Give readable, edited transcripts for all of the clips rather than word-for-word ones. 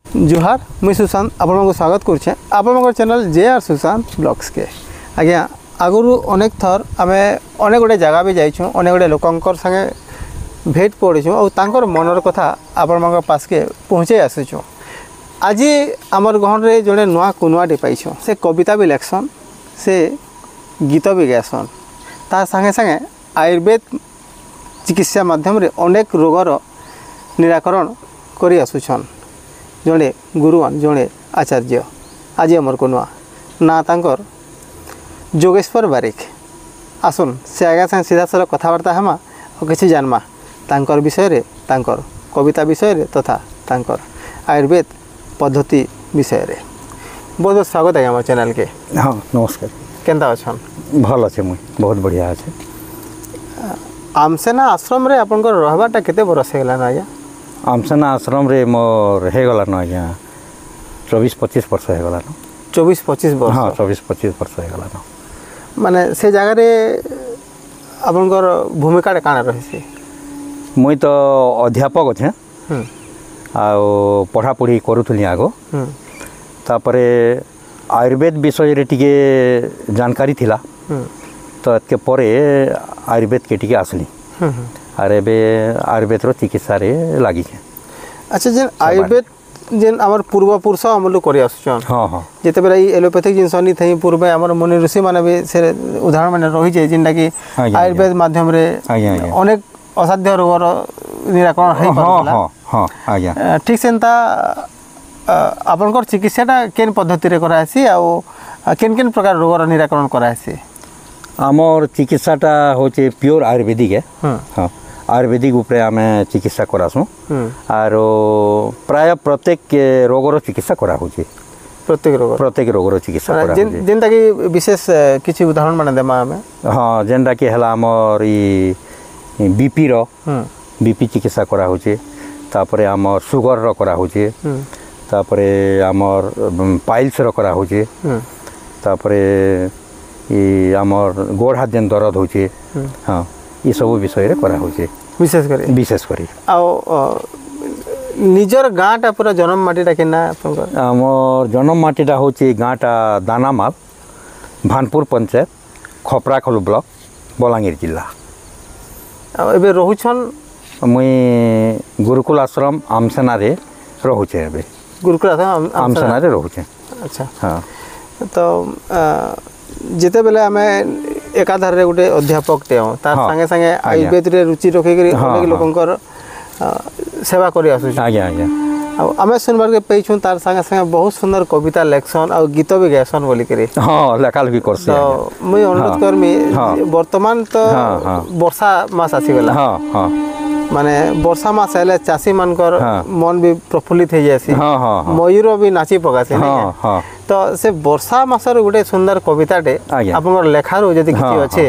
जुहार मुई सुशांत आपको स्वागत करुचे आप चैनल JR सुशांत ब्लॉग्स के आज्ञा आगुरी अनेक थर आम अनेक गुड़े जगह भी जाइछुं अनेक गुड़े लोकंर संगे भेट पड़ीछुं और तांकर मनर कथा आपण पास के पहुँचे आसुछुं। आज आमर गहन रे जड़े नुआ कुनुआटे पाइछुं से कविता भी लेखसन से गीत भी गायसन तार संगे संगे आयुर्वेद चिकित्सा माध्यम रे अनेक रोगर निराकरण करि आसुछन जड़े गुरुआन जड़े आचार्य आज आमर कुनुआ ना तांकर जोगेश्वर बारिक आसन से आगे संगे सीधा साल कथबार्ता हमा और किसी जानमा तांकर विषय रे तांकर कविता विषय रे तथा तांकर आयुर्वेद पद्धति विषय रे बहुत बहुत स्वागत है आम चैनल के। हाँ नमस्कार केंता अच्छन भल अच्छे मुई बहुत बढ़िया अच्छे। आमसेना आश्रम रे आपनकर रहबाटा केते बरस हेगला ना आज्ञा? आमसेना आश्रम रे मोर हेगला न आज्ञा 24-25 वर्ष हेगला न। 24-25 वर्ष? हाँ 24-25 वर्ष हेगला न। माने से जगह रे आपनकर भूमिका काना रहिसी? मुई तो अध्यापक अच्छे आउ पढ़ापढ़ी करूथली आगो तापरे आयुर्वेद विषय रे टिके जानकारी थिला तो एतके परे आयुर्वेद के टिके आसली आर एबे आयुर्वेद रो चिकित्सा रे लागी छे। अच्छा जेन आयुर्वेद जेन हमर पूर्वपुरुष हमलु करि आसुछन हाँ हाँ जेते बेला एलोपैथिक जिनस नि थई पूर्वे हमर मुनि ऋषि माने भी से उदाहरण माने रहि जे जिनटा कि आयुर्वेद माध्यम रे अनेक असाध्य रोगर निराकरण है हाँ हाँ हाँ आज्ञा ठीक सेंता आपनकर चिकित्साटा केन पद्धति रे करासी आ केन केन प्रकार रोगर निराकरण करासी? आमर चिकित्साटा होचे प्योर आयुर्वेदिक है। हाँ आयुर्वेदिक उपरे आमे चिकित्सा करासु आर प्राय प्रत्येक रोगर चिकित्सा करा होचे प्रत्येक रोगर चिकित्सा करा होचे जेनटा कि विशेष किछि उदाहरण माने देमा हमें। हाँ जेनटा कि हला आमर ई बीपी रो बीपी चिकित्सा करा होचे तापरे आमर सुगर रो करा होचे तापरे आमर पाइल्स रो करा होचे तापरे ई आमर गोड़ हाथ जेन दर्द होचे हाँ ये सब विषय रे करा होचे विशेष करी आ निजर गाँटा पूरा जन्म माटीटा केना आपनकर? आमर जन्म माटीटा होचे गाँटा दानामाल भानपुर पंचायत खपराखोल ब्लॉक बलांगीर जिला। एबे रहुछन? मुई गुरुकुल आश्रम आमसेना रे रहुचे एबे गुरुकुल आश्रम आमसेना रे रहुचे। अच्छा हाँ तो जिते बेले आमे एकाधार रे गुटे अध्यापक टे तार संगे संगे आयुर्वेद रे रुचि रखे करी अनेक लोकंकर सेवा करी आसु। आज्ञा आज्ञा आमे सुनबार के पैछु तार संगे संगे बहुत सुंदर कविता लेखसन और गीत भी गायसन बोली करी। हाँ लेखाल भी करसी। तो मुई अनुरोध करमी वर्तमान तो वर्षा मास आसी गला हाँ हाँ माने वर्षा मास हेले चासी मानकर मन भी प्रफुल्लित हो जासी मयूर भी नाची पकासी तो से वर्षा मासर गुटे सुंदर कविताटे आपनकर लेखारू जदि किछि अछि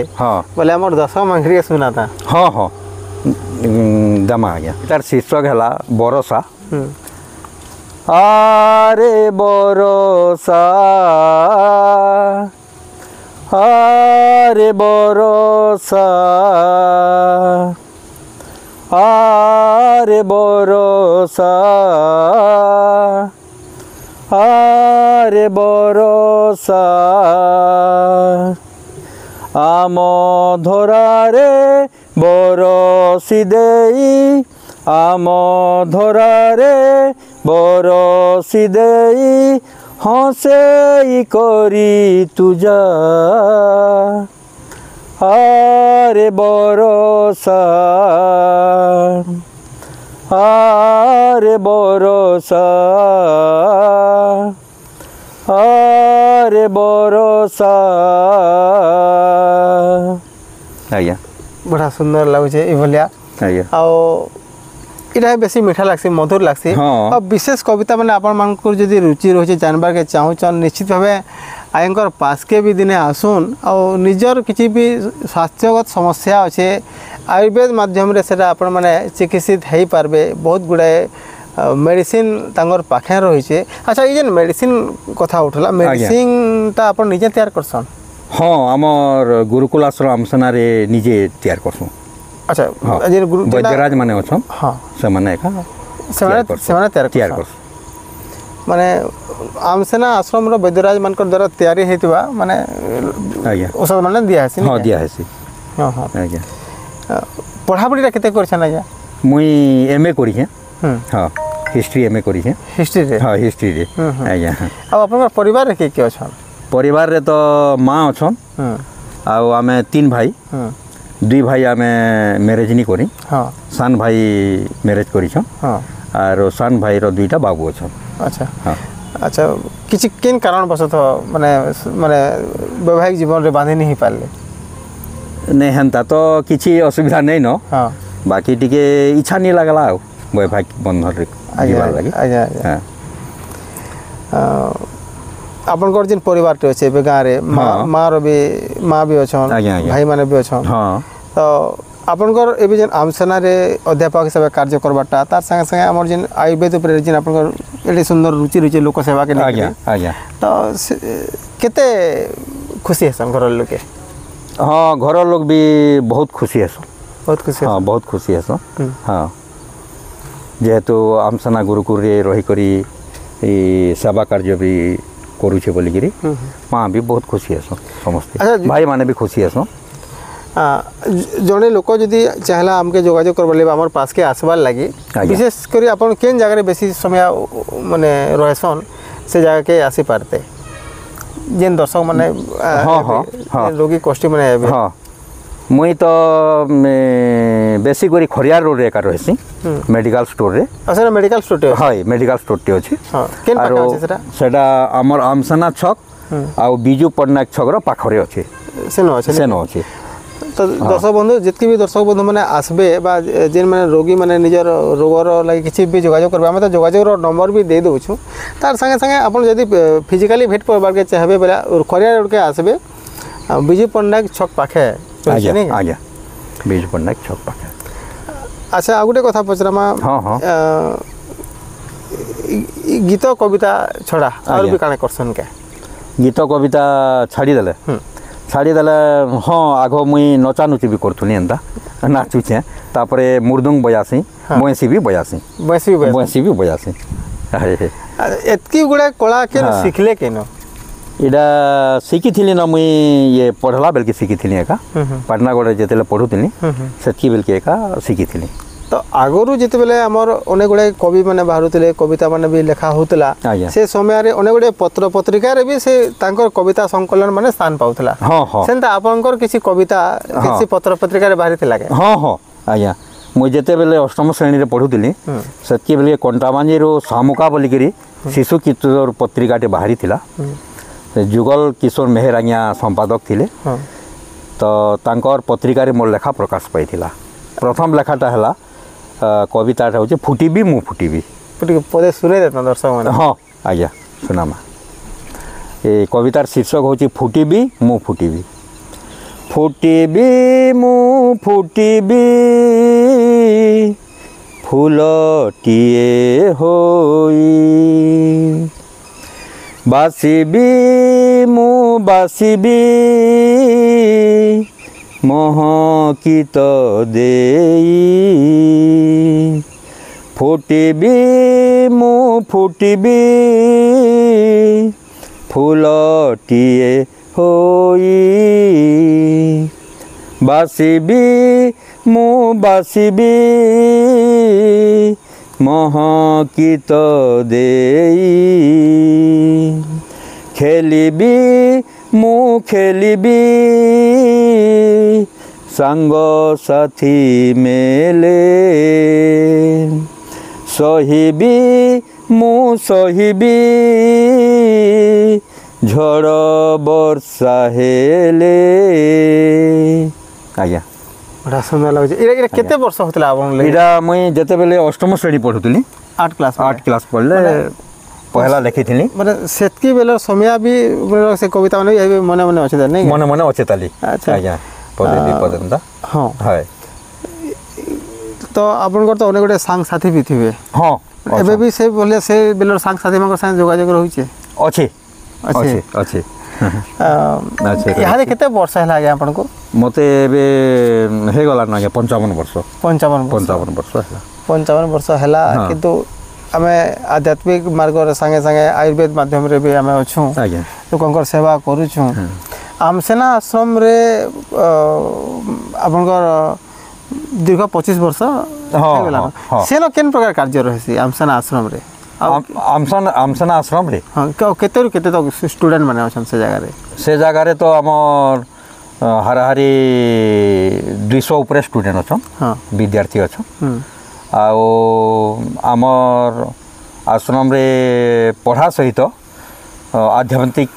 बोले हमर दर्शक मांगरी के सुना था। हाँ हाँ दमा आज्ञा तार शीर्षक हला बरसा। आरे बरसा आरे बरसा आरे बरसा आरे बरसा आम धरारे बरसी देई आम धरारे बरसी देई हसे करी तुजा आरे बरसा आरे बरसा आरे बरसा। आज्ञा बड़ा सुंदर लगुचे ई भलिया आज्ञा आ इटा बेसी मीठा लागसी मधुर लागसी। हाँ अब विशेष कविता माने आपण मानकर जदि रुचि रही जानबार के चाहूचन निश्चित भावे आयंकर पास के भी दिने आसुन और निजर किसी भी स्वास्थ्यगत समस्या अच्छे आयुर्वेद माध्यम रे सेटा आपण माने चिकित्सित हो पारबे। बहुत गुड़ाए मेडिसिन तांगर पाखे रही है। अच्छा ये मेडिसिन कथा उठला मेडिसिन ता आपण निजे तैयार करसन? हाँ आमर गुरुकुल आश्रम आमसेना रे निजे तैयार करसु। अच्छा वैद्यराज माने अछन हाँ से माने का से तैयार करसु। ମାନେ ଆମସେନା ଆଶ୍ରମର ବୈଦ୍ୟରାଜ ମାନଙ୍କର ଦ୍ୱାରା ତିଆରି ହେଇଥିବା ମାନେ ଆଜ୍ଞା ଔଷଧ ମାନେ ଦିଆହେସି ହଁ ଦିଆହେସି ହଁ ହଁ ଆଜ୍ଞା ପଢ଼ାପଢ଼ିଟା କେତେ କରିଛନ୍ ଆଜ୍ଞା ମୁଇଁ MA କରିଛେ ହଁ ହିଷ୍ଟ୍ରି MA କରିଛେ ହିଷ୍ଟ୍ରିରେ ହଁ ହିଷ୍ଟ୍ରିରେ ଆଜ୍ଞା ଆଉ ଆପଣଙ୍କର ପରିବାରରେ କିଏ କିଏ ଅଛନ୍ ପରିବାରରେ ତ ମା ଅଛନ୍ ଆଉ ଆମେ 3 ଭାଇ 2 ଭାଇ ଆମେ ମ୍ୟାରେଜ୍ ନି କରି ହଁ ସାନ ଭାଇ ମ୍ୟାରେଜ୍ କରିଛନ୍ ହଁ ଆରୁ ସାନ ଭାଇର 2ଟା ବାବୁ ଅଛନ୍ ଆଚ୍ଛା ହଁ ଆଚ୍ଛା କିଛି କେନ୍ କାରଣବଶତଃ ମାନେ ମାନେ ବୈବାହିକ ଜୀବନରେ ବାନ୍ଧି ନି ହେଇପାରିଲେ ନାଇଁ ହେନ୍ତା ତ କିଛି ଅସୁବିଧା ନାଇଁ ନ ହଁ ବାକି ଟିକେ ଇଚ୍ଛା ନି ଲାଗଲା ଆଉ ବୈବାହିକ ବନ୍ଧନରେ ଯିବାର ଲାଗି ଆଜ୍ଞା ଆଜ୍ଞା ହଁ ଆପଣଙ୍କର ଯେନ୍ ପରିବାରଟେ ଅଛି ଏବେ ଗାଁରେ ମାର ବି ମା ବି ଅଛନ୍ ଆଜ୍ଞା, ଆଜ୍ଞା। ଭାଇମାନେ ବି ଅଛନ୍ ହଁ ତ ଆପଣଙ୍କର ଏବେ ଯେନ୍ ଆମସେନାରେ ଅଧ୍ୟାପକ ହିସାବରେ କାର୍ଯ୍ୟ କରବାଟା ତାର ସାଙ୍ଗେ ସାଙ୍ଗେ ଆମର ଯେନ୍ ଆୟୁର୍ବେଦ ଉପରେ ଯେନ୍ ଆପଣଙ୍କର ଏଠି ସୁନ୍ଦର ରୁଚି ରହିଛି ଲୋକ ସେବାକେ ଆଜ୍ଞା ନେଇକରି ଆଜ୍ଞା ତ କେତେ ଖୁସି ହେସନ୍ ଘରର ଲୋକେ ହଁ ଘର ଲୋକ ବି ବହୁତ ଖୁସି ହେସନ୍ ବହୁତ ଖୁସି ହଁ ବହୁତ ଖୁସି ହେସନ୍ ହଁ ଯେହେତୁ ଆମସେନା ଗୁରୁକୁଳରେ ରହିକରି ଏଇ ସେବା କାର୍ଯ୍ୟ ବି କରୁଛେ ବୋଲିକିରି ମା ବି ବହୁତ ଖୁସି ହେସନ୍ ସମସ୍ତେ ଆଚ୍ଛା, ଭାଇମାନେ ବି ଖୁସି ହେସନ୍ ଜଣେ ଲୋକ ଯଦି ଚାହିଁଲା ଆମକେ ଯୋଗାଯୋଗ করবার লাগি আমার পাশকে আসবার লাগি আজ্ঞা। বিশেষ করে আপন কেন জায়গায় বেশি সময় মানে রহেসন সে জায়গাকে আসি পারতে যেন দর্শক মানে হ্যাঁ, হ্যাঁ, হ্যাঁ। রোগী কষ্টি মানে এবে ହଁ ମୁଇଁ ତ ବେଶୀ କରି ଖରିଆର ରୋଡ଼ରେ ଏକା ରହିସି ମେଡ଼ିକାଲ ଷ୍ଟୋରରେ সেটা মেডিকেল স্টোরটে ହଁ ମେଡ଼ିକାଲ ଷ୍ଟୋରଟି ଅଛି হ্যাঁ কেন ଆରୁ পাখে আছে সেটা ସେଟା ଆମର ଆମସେନା ଛକ ଆଉ ବିଜୁ ପଟ୍ଟନାୟକ ଛକର ପାଖରେ ଅଛି সেন আছে ସେନ ଅଛି তো দর্শক বন্ধু যেতকি বি দর্শক বন্ধু মানে আসবে বা যেন মানে রোগী মানে নিজের রোগর লাগি কিছু বি যোগাযোগ করবে আমি তো যোগাযোগর নম্বর বি দিয়ে দেছু তার সঙ্গে সঙ্গে আপনার যদি ফিজিক্যালি ভেট করবারকে চাহবে বেলা খরিয়া রোডকে আসবে বিজু পট্টনায়ক ছক পাখে ଆଜ୍ଞା ଆଜ୍ଞା ବିଜୁ ପଟ୍ଟନାୟକ ଛକ ପାଖରେ আচ্ছা আর গোটে কথা পচরামা ହଁ ହଁ গীত কবিতা ছড়া আর বি কাণে করছন কে ଗୀତ କବିତା ଛାଡ଼ିଦେଲେ ଛାଡ଼ିଦେଲେ ହଁ ଆଗ ମୁଇଁ ନଚାନୁଚି ବି କରୁଥିଲି ଏନ୍ତା ନାଚୁଛେ ତାପରେ ମୃଦୁଙ୍ଗ ବଜାସି ବଇଁଶୀ ବି ବଜାସି বয়সী ବଇଁଶୀ ବି ବଜାସି এতকি গুড়ে কলা কেন শিখলে কেন ଏଇଟା ଶିଖିଥିଲି ନା ମୁଇଁ ଇଏ ପଢ଼ଲା ବେଲକେ ଶିଖିଥିଲି ଏକା ପାଟନାଗଡ଼ରେ ଯେତେବେଳେ ପଢ଼ୁଥିଲି ସେତ୍କି ବେଲକେ ଏକା ଶିଖିଥିଲି তো আগরু যেতবেলে আমার অনেক গুড়ে কবি মানে বাহুলে কবিতা মানে বি লেখা হোলা আজ্ঞা। সে সময়ের অনেক গুড়ে পত্র পত্রিকার বি সে তাঙ্কর কবিতা সংকলন মানে স্থান পাউলা ହଁ ହଁ সেটা আপনার কিছু কবিতা কিছু পত্র পত্রিকার বাহারি লাগে ହଁ ହଁ ଆଜ୍ଞା ମୁଇଁ ଯେତେବେଳେ ଅଷ୍ଟମ ଶ୍ରେଣୀରେ ପଢ଼ୁଥିଲି ସେତ୍କି ବେଲେ କଣ୍ଟାବାଞ୍ଜିରୁ ଶାମୁକା ବୋଲିକିରି ଶିଶୁ କିଶୋର ପତ୍ରିକାଟେ ବାହାରିଥିଲା ସେ ଯୁଗଲ କିଶୋର ମେହେର ଆଜ୍ଞା ସମ୍ପାଦକ ଥିଲେ ତ ତାଙ୍କର ପତ୍ରିକାରେ ମୋର ଲେଖା ପ୍ରକାଶ ପାଇଥିଲା ପ୍ରଥମ ଲେଖାଟା ହେଲା କବିତାଟା ହେଉଛି ଫୁଟିବି ମୁଁ ଫୁଟିବି ଟିକେ ପଦେ ଶୁଣେଇ ଦେତା ଦର୍ଶକ ମାନେ ହଁ ଆଜ୍ଞା ଶୁଣାମା ଏ କବିତାର ଶୀର୍ଷକ ହେଉଛି ଫୁଟିବି ମୁଁ ଫୁଟିବି ଫୁଟିବି ମୁଁ ଫୁଟିବି ଫୁଲଟିଏ ହୋଇ ବାସିବି ମୁଁ ବାସିବି ମହକିତ ଦେଇ ଫୁଟିବି ମୁଁ ଫୁଟିବି ଫୁଲଟିଏ ହୋଇ ବାସିବି ମୁଁ ବାସିବି ମହକିତ ଦେଇ ଖେଳିବି ମୁଁ ଖେଳିବି ସାଙ୍ଗସାଥି ମେଲେ ସହିବି ମୁଁ ସହିବି ଝଡ଼ ବର୍ଷା ହେଲେ ଆଜ୍ଞା ବড়া সুন্দর লাগুছে এটা কেতে বর্ষ হতলা আপন ଏଇଟା ମୁଇଁ ଯେତେବେଳେ ଅଷ୍ଟମ ଶ୍ରେଣୀ ପଢ଼ୁଥିଲି 8 ক্লাস 8 କ୍ଲାସ୍ ପଢ଼ିଲେ ପହଲା ଲେଖିଥିଲି মানে সেতকি বেলার সময় বি সে কবিতা মানে বি মনে মনে আছে নাই ମନେ ମନେ ଅଛେ ତାଲି আচ্ছা। ଆଜ୍ଞା ପଦେ ଦୁଇ ପଦ ଏନ୍ତା হ্যাঁ হয় তো আপনার তো অনেক গুড়ে সাং সাথী বি থিবে ହଁ এবে বি সে বলে সে বেলার সাং সাথী মান সাথে যোগাযোগ রয়েছে ଅଛି ଅଛି। ଅଛି ଅଛି ଅଛି ইহাদে কেতে বর্ষ হলা আজ্ঞা আপনার ମୋତେ ଏବେ ହେଇଗଲାନ ଆଜ୍ଞା 55 ବର୍ଷ 55 55 ବର୍ଷ ହେଲା 55 ବର୍ଷ ହେଲା କିନ୍ତୁ आमे आध्यात्मिक मार्ग संगे संगे आयुर्वेद माध्यम रे भी आमे अछू आज्ञा लोकंकर सेवा करूछु आमसेना आश्रम रे आपनकर दीर्घ 25 वर्ष हाँ, गेला हाँ। सेनो केन प्रकार कार्य रहसी आमसेना आश्रम रे आमसना आश्रम रे हां केते केते तो स्टूडेंट माने अछन से जगह रे से जगह रे तो आमर हाराहारी 200 ऊपर स्टूडेंट अछन हां विद्यार्थी अछन आओ आमर आश्रम रे पढ़ा सहित आध्यात्मिक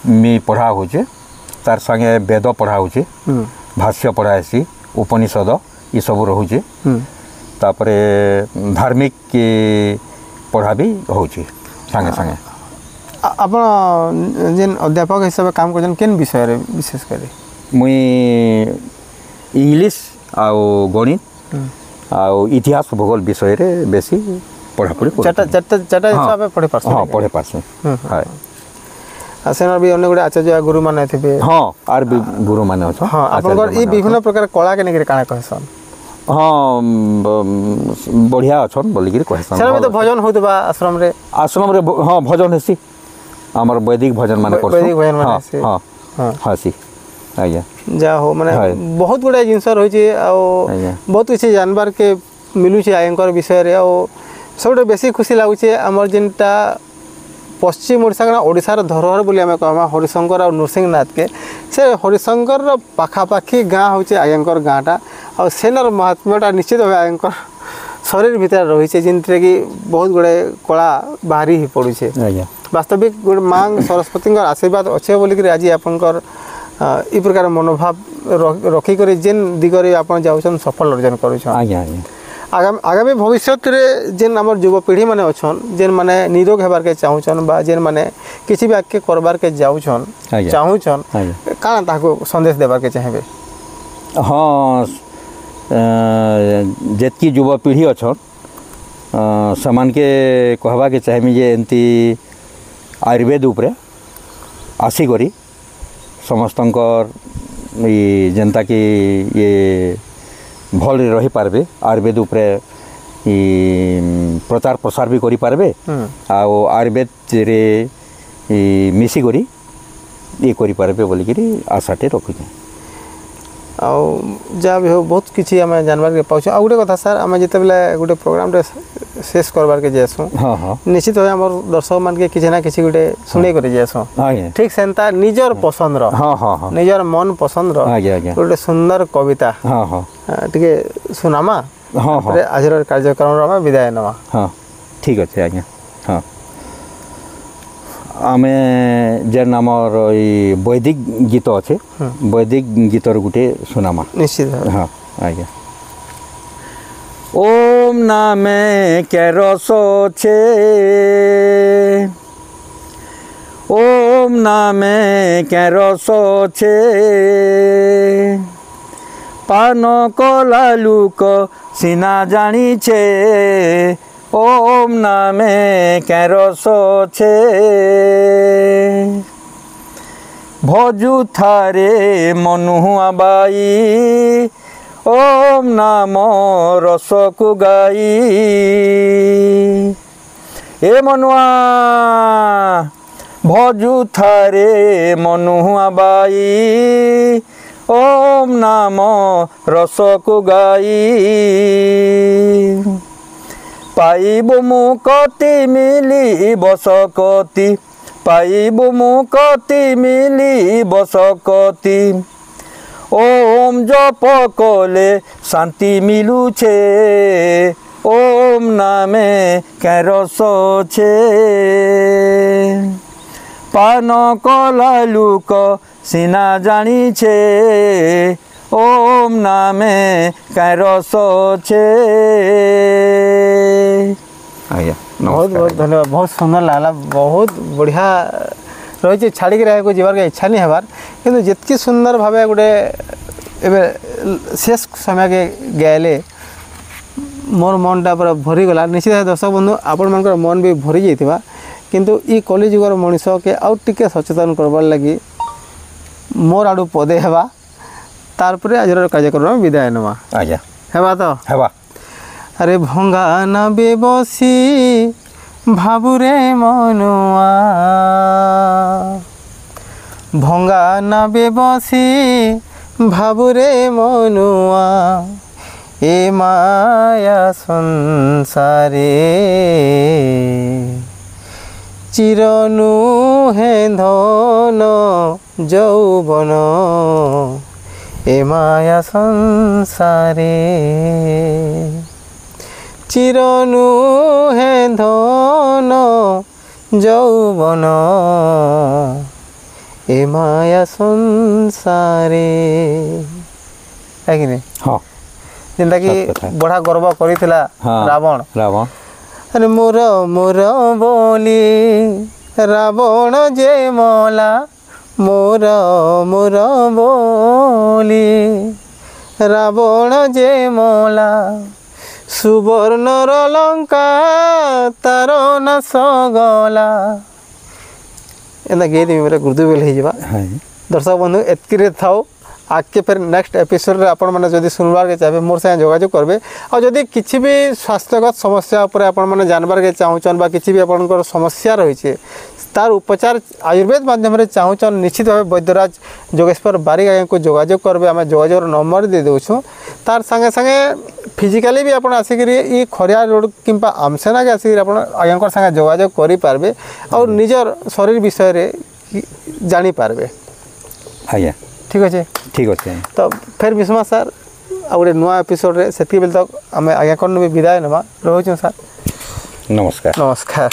में पढ़ा होचे तार संगे वेद पढ़ा होचे भाष्य पढ़ाएसी उपनिषद ये सब रोचे तापरे धार्मिक पढ़ा भी होचे संगे संगे आपण जेन अध्यापक हिसाब काम करजन केन विषय रे विशेष करे मुई इंग्लिश आओ गणित आओ इतिहास भूगोल विषय रे बेसी पढ़ापढ़ी चटा हिसाब में पढ़े पारछ हाँ पढ़े पारछ हाय आसेना भी अन्य गुडे आचार्य गुरु माने थिबे हाँ आर भी गुरु माने अछ हाँ आपनकर ई विभिन्न प्रकार कला के नेके काना कहसन हाँ बढ़िया अछन बोली के कहसन सेना में तो भजन होतबा आश्रम रे हाँ भजन हेसी हमर वैदिक भजन माने करछ वैदिक भजन माने से हाँ हाँ हासी आज्ञा जा हो माने बहुत गुडे जिंस रही छे आ बहुत किछि जानबार के मिलु छे आयंकर विषय रे आ सबटे बेसी खुशी लागु छे हमर जिनटा पश्चिम ओडिशा का ओडिशार धरोहर बोली आम कहमा हरिशंकर और नृसिंहनाथ के से हरिशंकर पाखापाखी गाँ हूँ आयंकर गाँटा और सेनर महात्म्यटा निश्चित भाव आयंकर शरीर भितर रही है जिनसे कि बहुत गुड़े कला बाहरी ही पड़ुचे वास्तविक गोटे माँ सरस्वती आशीर्वाद अच्छे बोलिक आज आपंकर इ प्रकार मनोभाव रखिक जेन दिगरे आप सफल अर्जन कर आगामी भविष्य जेन आम युवपीढ़ी मैंने अच्छन जेन मैंने निरोग होबार के चाहून बा जेन मैंने किसी भी आगे करबार के जाऊन चाहून काना ताको संदेश देबार के चाहेबे हाँ जेतकी युवपीढ़ी अच्छन समान के कहबा के चाहेमी जे एंती आयुर्वेद उपरे आसी करी समस्तंकर जेनता कि ये भल रही पारबे आयुर्वेद उपरे प्रचार प्रसार भी करि पारबे आउ आयुर्वेद रे मिसी करी ये करि पारबे बोली करी आशाटे रखुछे आउ जा भी हो बहुत किछि हम जानबार के पाउछ आ गुटे कथा सर हम जते बेले गुटे प्रोग्राम रे शेष करबार के जेसु हां हां निश्चित भाव हमर दर्शक मान के किछि ना किछि गुटे सुने करे जेसु हां ठीक सेंता निजर पसंद रो हां हां हां निजर मन पसंद रो हां गुटे सुंदर कविता हां हां टिके सुनामा हां हां आज रो कार्यक्रम रो विदाय नवा हां ठीक अछि आज्ञा हां आमे जेन आमर वैदिक गीत अच्छे वैदिक गीतर गुटे सुनामा निश्चित हाँ आज्ञा ओम नामे के रस छे ओम नामे के रस छे पान कला लुक सिना जानी छे ओम नामे के रस छे भजु थारे मनुआ बाई ओम नाम रस को गाई ए मनुआ भजु थारे मनुआ बाई ओम नाम रस को गाई पाइबु मुक्ति मिली बसकति पाइबु मुक्ति मिली बसकति ओम जप कले शांति मिलुछे ओम नामे के रस छे पान कला लुक सिना जानी छे ओम नामे के रस छे बहुत बहुत धन्यवाद बहुत सुंदर लागला बहुत बढ़िया रही छाड़ी रहा जीवार के इच्छा नहीं हबार किंतु जितकी सुंदर भाव गोटे शेष समय के गए मोर मनटा पूरा भरीगला निश्चित दर्शक बंधु आपण मान मन भी भरी जाइथिबा किंतु ई कलिजुगर मनीष के आउ टिके सचेतन करबार लगी मोर आडू पदे हेबा तारपरे आज कार्यक्रम विदाय नवा आज्ञा हेबा तो हेबा अरे भंगा न बेबसी ଭାବୁରେ ମନୁଆ ଭଙ୍ଗା ନାବେ ବସି ଭାବୁରେ ମନୁଆ ଏ ମାୟା ସଂସାରେ চিরনু হে ধন যৌবন এ মায়া সংসারে চিরনু হে ধন যৌবন এ মায়া সংসারে है कि नहीं हाँ जेनता कि बड़ा गर्व करिथिला रावण रावण अरे मोर मोर बोली रावण जे मला मोर मोर बोली रावण जे मला सुवर्णर लंका तार नाश गला एना गीत मेरे गुरुदु बेल हो जावा दर्शक बंधु एतकी थाओ आगे फिर नेक्स्ट एपिसोड रे आपण माने जदि सुनबार के चाहे मोर संगे जोगाजोग करबे और जदि किछि भी स्वास्थ्यगत समस्या ऊपर आपण माने जानबार के चाहूचन बा किछि भी आपनकर समस्या रही छे तार उपचार आयुर्वेद माध्यम रे चाहूचन निश्चित भाव वैद्यराज जोगेश्वर बारिक आगे को जोगाजोग करबे आमे जोगाजोग नंबर दे देउछु तार संगे संगे फिजिकली भी आपण आसिकरी ई खरिया रोड किंबा आमसेना के आसिकरी आपण आगेकर संगे जोगाजोग करि पारबे और निजर शरीर विषय रे जानि पारबे आज्ञा ठीक अच्छे ठीक अच्छे तो फिर विस्मा सर आ गोटे नुआ एपिसोड रे सेति बेल तक आमे आज्ञा कन भी विदाय नवा रहउछु सर नमस्कार नमस्कार।